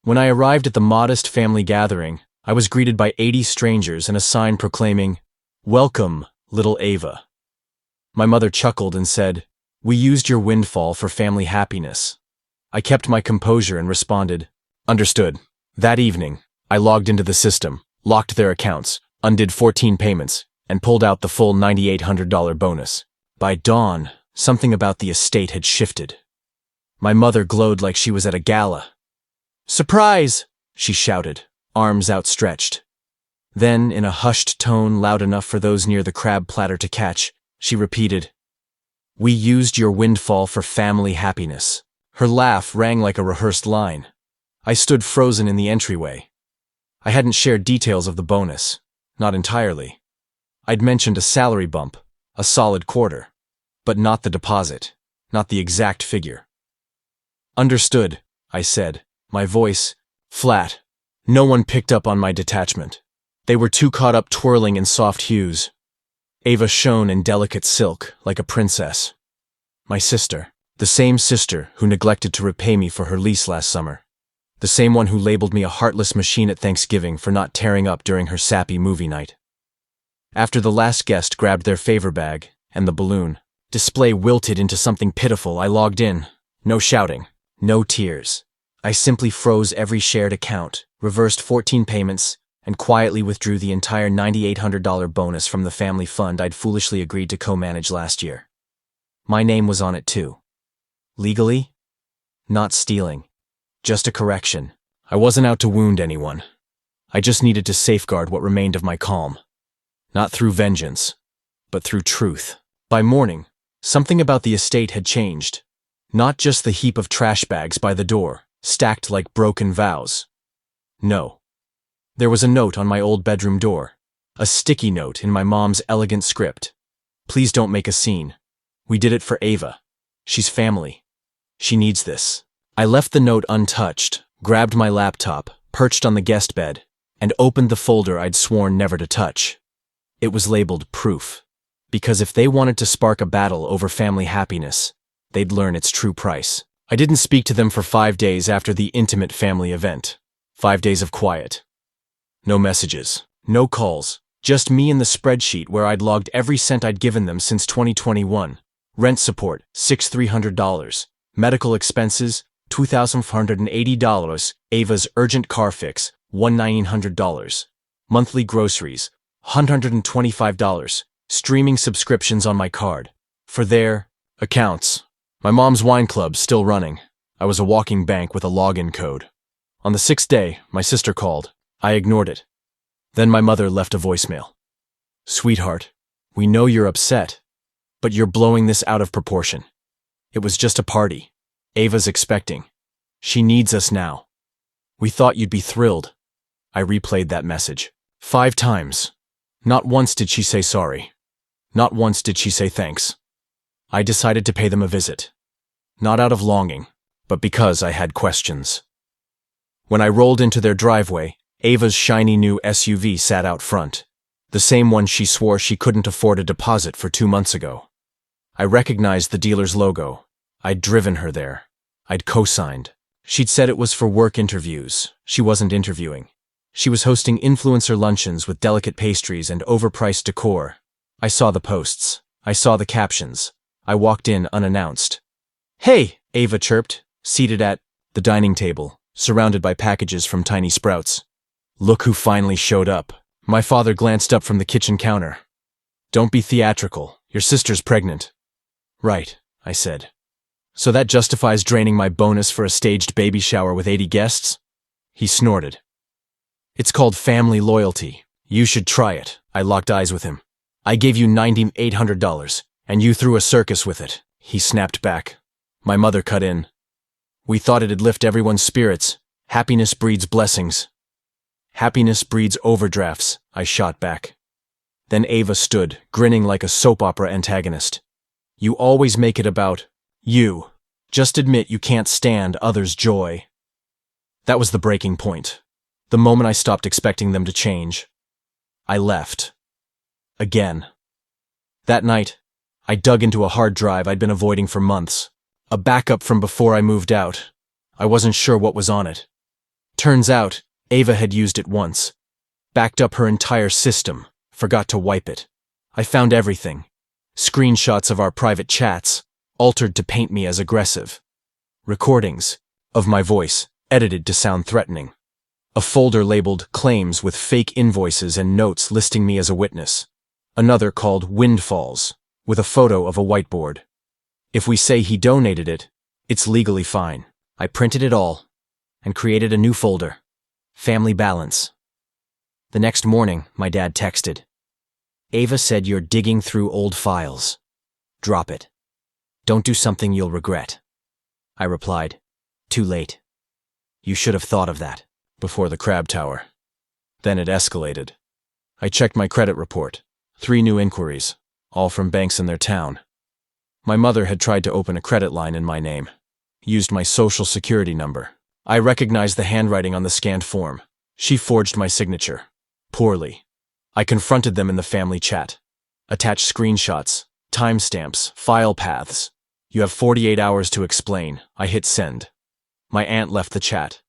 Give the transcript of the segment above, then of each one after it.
When I arrived at the modest family gathering, I was greeted by 80 strangers and a sign proclaiming, "Welcome, little Ava." My mother chuckled and said, "We used your windfall for family happiness." I kept my composure and responded, "Understood." That evening, I logged into the system, locked their accounts, undid 14 payments, and pulled out the full $9,800 bonus. By dawn, something about the estate had shifted. My mother glowed like she was at a gala. "Surprise!" she shouted, arms outstretched. Then, in a hushed tone loud enough for those near the crab platter to catch, she repeated, "We used your windfall for family happiness." Her laugh rang like a rehearsed line. I stood frozen in the entryway. I hadn't shared details of the bonus. Not entirely. I'd mentioned a salary bump, a solid quarter. But not the deposit, not the exact figure. "Understood," I said, my voice flat. No one picked up on my detachment. They were too caught up twirling in soft hues. Ava shone in delicate silk, like a princess. My sister, the same sister who neglected to repay me for her lease last summer. The same one who labeled me a heartless machine at Thanksgiving for not tearing up during her sappy movie night. After the last guest grabbed their favor bag and the balloon display wilted into something pitiful, I logged in. No shouting, no tears. I simply froze every shared account, reversed 14 payments, and quietly withdrew the entire $9,800 bonus from the family fund I'd foolishly agreed to co-manage last year. My name was on it too. Legally? Not stealing. Just a correction. I wasn't out to wound anyone. I just needed to safeguard what remained of my calm. Not through vengeance, but through truth. By morning, something about the estate had changed. Not just the heap of trash bags by the door, stacked like broken vows. No. There was a note on my old bedroom door. A sticky note in my mom's elegant script. "Please don't make a scene. We did it for Ava. She's family. She needs this." I left the note untouched, grabbed my laptop, perched on the guest bed, and opened the folder I'd sworn never to touch. It was labeled proof. Because if they wanted to spark a battle over family happiness, they'd learn its true price. I didn't speak to them for 5 days after the intimate family event. 5 days of quiet. No messages, no calls, just me and the spreadsheet where I'd logged every cent I'd given them since 2021. Rent support, $6,300. Medical expenses, $2,480. Ava's urgent car fix, $1,900. Monthly groceries, $125. Streaming subscriptions on my card. For their accounts. My mom's wine club's still running. I was a walking bank with a login code. On the 6th day, my sister called. I ignored it. Then my mother left a voicemail. "Sweetheart, we know you're upset, but you're blowing this out of proportion. It was just a party. Ava's expecting. She needs us now. We thought you'd be thrilled." I replayed that message 5 times. Not once did she say sorry. Not once did she say thanks. I decided to pay them a visit. Not out of longing, but because I had questions. When I rolled into their driveway, Ava's shiny new SUV sat out front. The same one she swore she couldn't afford a deposit for 2 months ago. I recognized the dealer's logo. I'd driven her there. I'd co-signed. She'd said it was for work interviews. She wasn't interviewing. She was hosting influencer luncheons with delicate pastries and overpriced decor. I saw the posts. I saw the captions. I walked in unannounced. "Hey," Ava chirped, seated at the dining table, surrounded by packages from Tiny Sprouts. "Look who finally showed up." My father glanced up from the kitchen counter. "Don't be theatrical. Your sister's pregnant." "Right," I said. "So that justifies draining my bonus for a staged baby shower with 80 guests?" He snorted. "It's called family loyalty. You should try it." I locked eyes with him. "I gave you $9,800, and you threw a circus with it." He snapped back. My mother cut in. "We thought it'd lift everyone's spirits. Happiness breeds blessings." "Happiness breeds overdrafts," I shot back. Then Ava stood, grinning like a soap opera antagonist. "You always make it about you. Just admit you can't stand others' joy." That was the breaking point. The moment I stopped expecting them to change. I left. Again. That night, I dug into a hard drive I'd been avoiding for months. A backup from before I moved out. I wasn't sure what was on it. Turns out, Ava had used it once. Backed up her entire system, forgot to wipe it. I found everything. Screenshots of our private chats, altered to paint me as aggressive. Recordings of my voice, edited to sound threatening. A folder labeled Claims with fake invoices and notes listing me as a witness. Another called Windfalls, with a photo of a whiteboard. If we say he donated it, it's legally fine. I printed it all and created a new folder. Family Balance. The next morning, my dad texted. Ava said you're digging through old files. Drop it. Don't do something you'll regret. I replied, too late. You should have thought of that before the crab tower. Then it escalated. I checked my credit report. 3 new inquiries, all from banks in their town. My mother had tried to open a credit line in my name. Used my social security number. I recognized the handwriting on the scanned form. She forged my signature. Poorly. I confronted them in the family chat. Attached screenshots, timestamps, file paths. You have 48 hours to explain. I hit send. My aunt left the chat.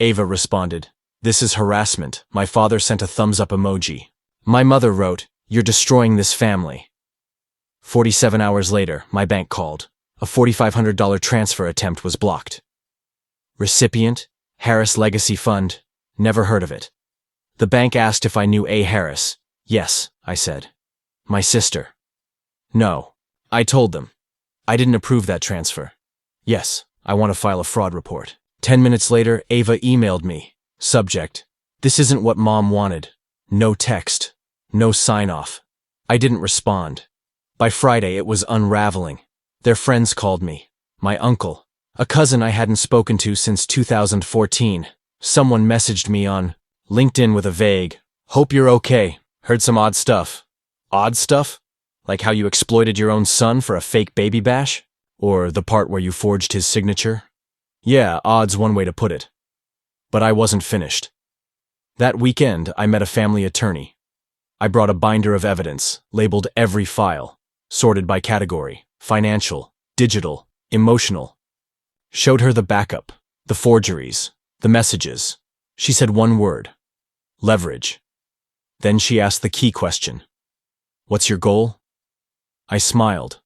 Ava responded, this is harassment. My father sent a thumbs up emoji. My mother wrote, you're destroying this family. 47 hours later, my bank called. A $4,500 transfer attempt was blocked. Recipient, Harris Legacy Fund. Never heard of it. The bank asked if I knew A. Harris. Yes, I said. My sister. No. I told them. I didn't approve that transfer. Yes, I want to file a fraud report. 10 minutes later, Ava emailed me. Subject. This isn't what Mom wanted. No text. No sign-off. I didn't respond. By Friday, it was unraveling. Their friends called me. My uncle. A cousin I hadn't spoken to since 2014. Someone messaged me on LinkedIn with a vague, hope you're okay. Heard some odd stuff. Odd stuff? Like how you exploited your own son for a fake baby bash? Or the part where you forged his signature? Yeah, odd's one way to put it. But I wasn't finished. That weekend, I met a family attorney. I brought a binder of evidence, labeled every file, sorted by category, financial, digital, emotional. Showed her the backup, the forgeries, the messages. She said one word, leverage. Then she asked the key question. What's your goal? I smiled.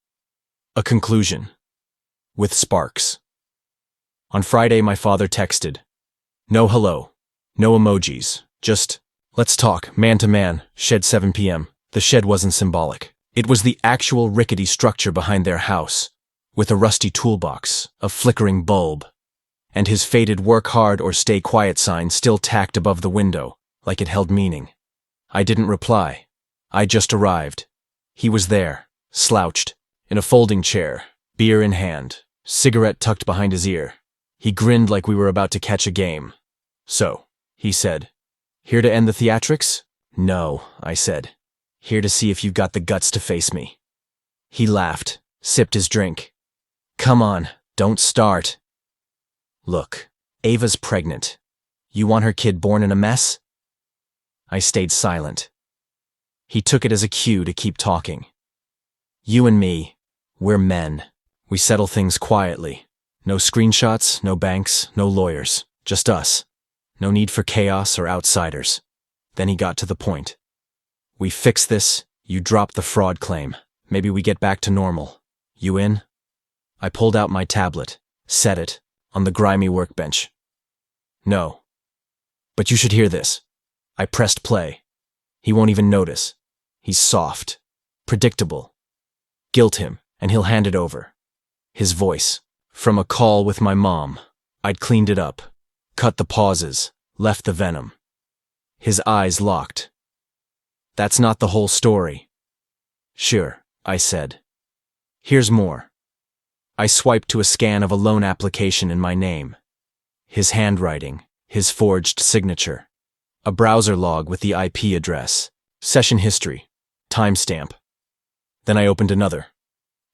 A conclusion. With sparks. On Friday, my father texted. No hello. No emojis. Just, let's talk, man to man, shed 7 p.m. The shed wasn't symbolic. It was the actual rickety structure behind their house, with a rusty toolbox, a flickering bulb, and his faded work hard or stay quiet sign still tacked above the window, like it held meaning. I didn't reply. I just arrived. He was there, slouched, in a folding chair, beer in hand, cigarette tucked behind his ear. He grinned like we were about to catch a game. So, he said, here to end the theatrics? No, I said. Here to see if you've got the guts to face me. He laughed, sipped his drink. Come on, don't start. Look, Ava's pregnant. You want her kid born in a mess? I stayed silent. He took it as a cue to keep talking. You and me, we're men. We settle things quietly. No screenshots, no banks, no lawyers. Just us. No need for chaos or outsiders. Then he got to the point. We fix this, you drop the fraud claim. Maybe we get back to normal. You in? I pulled out my tablet, set it, on the grimy workbench. No. But you should hear this. I pressed play. He won't even notice. He's soft. Predictable. Guilt him, and he'll hand it over. His voice. From a call with my mom. I'd cleaned it up. Cut the pauses. Left the venom. His eyes locked. That's not the whole story. Sure, I said. Here's more. I swiped to a scan of a loan application in my name. His handwriting, his forged signature. A browser log with the IP address. Session history. Timestamp. Then I opened another.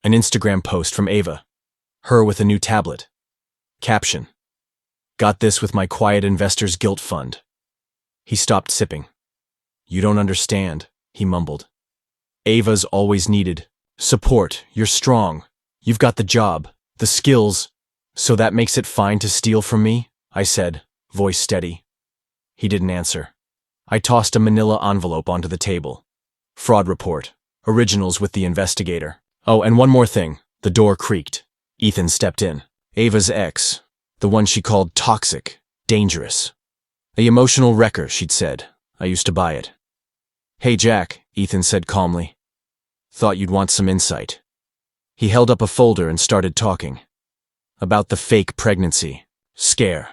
An Instagram post from Ava. Her with a new tablet. Caption. Got this with my quiet investor's guilt fund. He stopped sipping. You don't understand, he mumbled. Ava's always needed support. You're strong. You've got the job, the skills. So that makes it fine to steal from me? I said, voice steady. He didn't answer. I tossed a manila envelope onto the table. Fraud report. Originals with the investigator. Oh, and one more thing. The door creaked. Ethan stepped in. Ava's ex. The one she called toxic. Dangerous. A emotional wrecker, she'd said. I used to buy it. Hey, Jack, Ethan said calmly. Thought you'd want some insight. He held up a folder and started talking. About the fake pregnancy. Scare.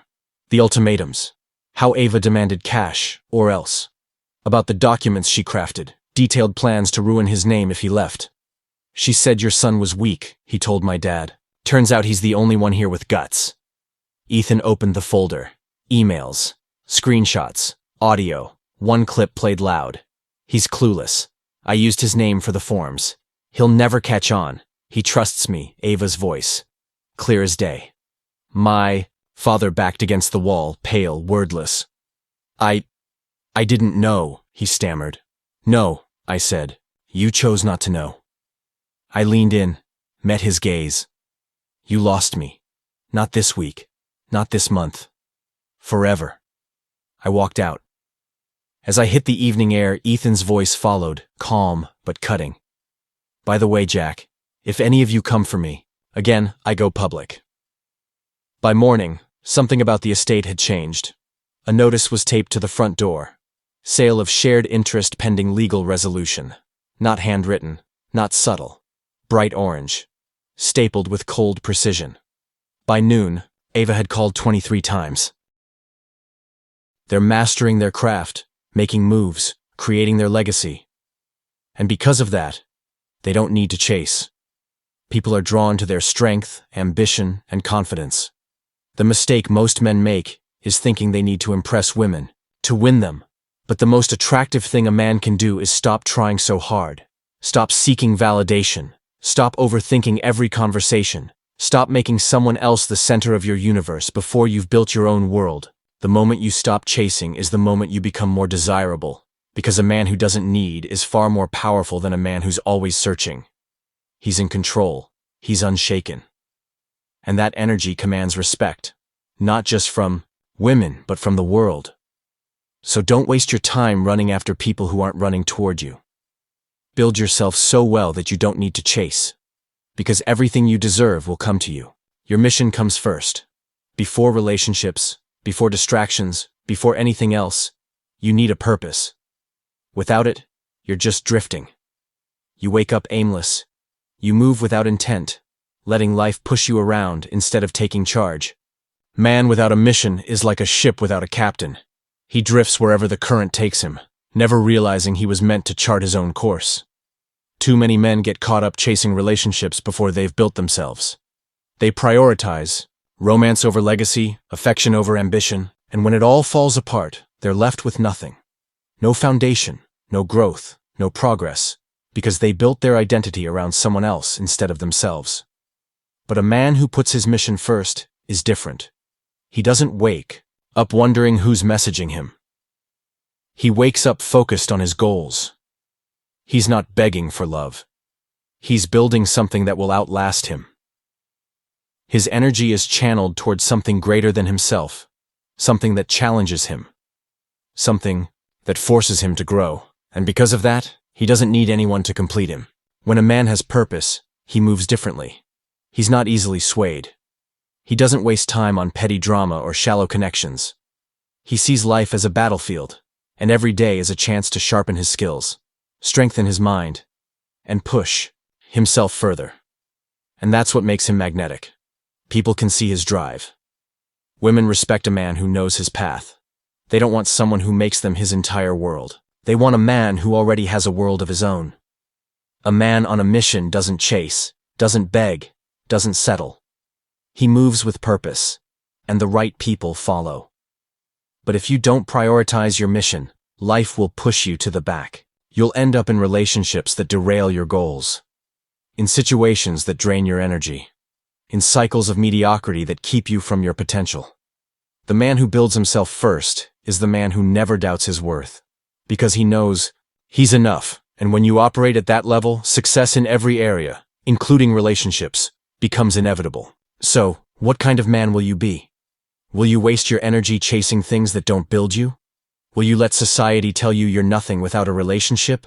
The ultimatums. How Ava demanded cash, or else. About the documents she crafted. Detailed plans to ruin his name if he left. She said your son was weak, he told my dad. Turns out he's the only one here with guts. Ethan opened the folder. Emails. Screenshots. Audio. One clip played loud. He's clueless. I used his name for the forms. He'll never catch on. He trusts me, Ava's voice. Clear as day. My father backed against the wall, pale, wordless. I didn't know, he stammered. No, I said. You chose not to know. I leaned in, met his gaze. You lost me. Not this week. Not this month. Forever. I walked out. As I hit the evening air, Ethan's voice followed, calm but cutting. By the way, Jack, if any of you come for me, again, I go public. By morning, something about the estate had changed. A notice was taped to the front door. Sale of shared interest pending legal resolution. Not handwritten, not subtle. Bright orange. Stapled with cold precision. By noon, Ava had called 23 times. They're mastering their craft, making moves, creating their legacy. And because of that, they don't need to chase. People are drawn to their strength, ambition, and confidence. The mistake most men make is thinking they need to impress women, to win them. But the most attractive thing a man can do is stop trying so hard. Stop seeking validation. Stop overthinking every conversation. Stop making someone else the center of your universe before you've built your own world. The moment you stop chasing is the moment you become more desirable, because a man who doesn't need is far more powerful than a man who's always searching. He's in control. He's unshaken. And that energy commands respect, not just from women, but from the world. So don't waste your time running after people who aren't running toward you. Build yourself so well that you don't need to chase, because everything you deserve will come to you. Your mission comes first. Before relationships, before distractions, before anything else, you need a purpose. Without it, you're just drifting. You wake up aimless. You move without intent, letting life push you around instead of taking charge. Man without a mission is like a ship without a captain. He drifts wherever the current takes him, never realizing he was meant to chart his own course. Too many men get caught up chasing relationships before they've built themselves. They prioritize romance over legacy, affection over ambition, and when it all falls apart, they're left with nothing. No foundation, no growth, no progress, because they built their identity around someone else instead of themselves. But a man who puts his mission first is different. He doesn't wake up wondering who's messaging him. He wakes up focused on his goals. He's not begging for love. He's building something that will outlast him. His energy is channeled towards something greater than himself, something that challenges him, something that forces him to grow. And because of that, he doesn't need anyone to complete him. When a man has purpose, he moves differently. He's not easily swayed. He doesn't waste time on petty drama or shallow connections. He sees life as a battlefield, and every day as a chance to sharpen his skills, strengthen his mind, and push himself further. And that's what makes him magnetic. People can see his drive. Women respect a man who knows his path. They don't want someone who makes them his entire world. They want a man who already has a world of his own. A man on a mission doesn't chase, doesn't beg, doesn't settle. He moves with purpose, and the right people follow. But if you don't prioritize your mission, life will push you to the back. You'll end up in relationships that derail your goals, in situations that drain your energy, in cycles of mediocrity that keep you from your potential. The man who builds himself first is the man who never doubts his worth, because he knows he's enough, and when you operate at that level, success in every area, including relationships, becomes inevitable. So, what kind of man will you be? Will you waste your energy chasing things that don't build you? Will you let society tell you you're nothing without a relationship?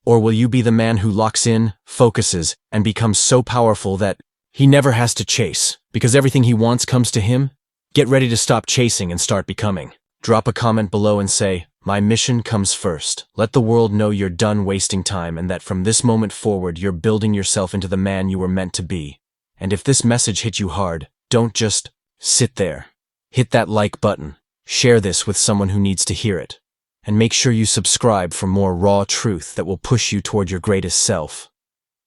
Or will you be the man who locks in, focuses, and becomes so powerful that he never has to chase, because everything he wants comes to him? Get ready to stop chasing and start becoming. Drop a comment below and say, "My mission comes first." Let the world know you're done wasting time and that from this moment forward you're building yourself into the man you were meant to be. And if this message hit you hard, don't just sit there. Hit that like button, share this with someone who needs to hear it, and make sure you subscribe for more raw truth that will push you toward your greatest self.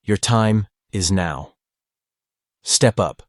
Your time is now. Step up.